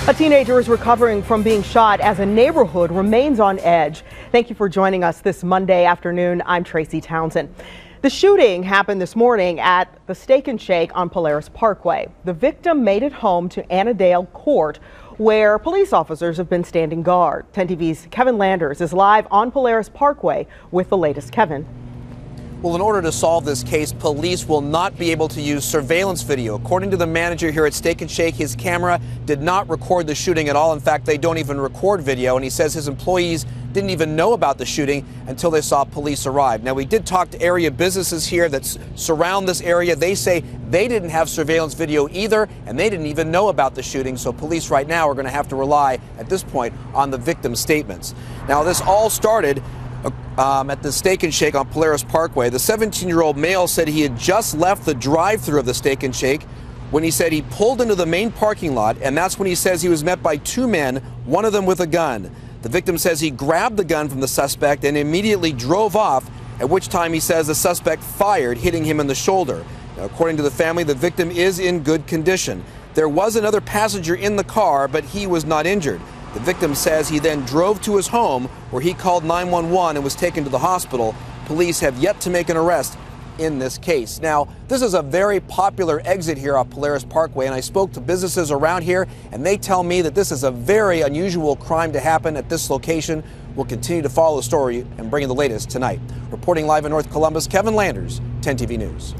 A teenager is recovering from being shot as a neighborhood remains on edge. Thank you for joining us this Monday afternoon. I'm Tracy Townsend. The shooting happened this morning at the Steak and Shake on Polaris Parkway. The victim made it home to Annandale Court, where police officers have been standing guard. 10 TV's Kevin Landers is live on Polaris Parkway with the latest. Kevin. Well, in order to solve this case, police will not be able to use surveillance video. According to the manager here at Steak and Shake, his camera did not record the shooting at all. In fact, they don't even record video, and he says his employees didn't even know about the shooting until they saw police arrive. Now, we did talk to area businesses here that surround this area. They say they didn't have surveillance video either, and they didn't even know about the shooting. So police right now are going to have to rely at this point on the victim's statements. Now, this all started at the Steak and Shake on Polaris Parkway. The 17-year-old male said he had just left the drive-thru of the Steak and Shake when he said he pulled into the main parking lot, and that's when he says he was met by two men, one of them with a gun. The victim says he grabbed the gun from the suspect and immediately drove off, at which time he says the suspect fired, hitting him in the shoulder. Now, according to the family, the victim is in good condition. There was another passenger in the car, but he was not injured. The victim says he then drove to his home, where he called 911 and was taken to the hospital. Police have yet to make an arrest in this case. Now, this is a very popular exit here off Polaris Parkway, and I spoke to businesses around here, and they tell me that this is a very unusual crime to happen at this location. We'll continue to follow the story and bring you the latest tonight. Reporting live in North Columbus, Kevin Landers, 10 TV News.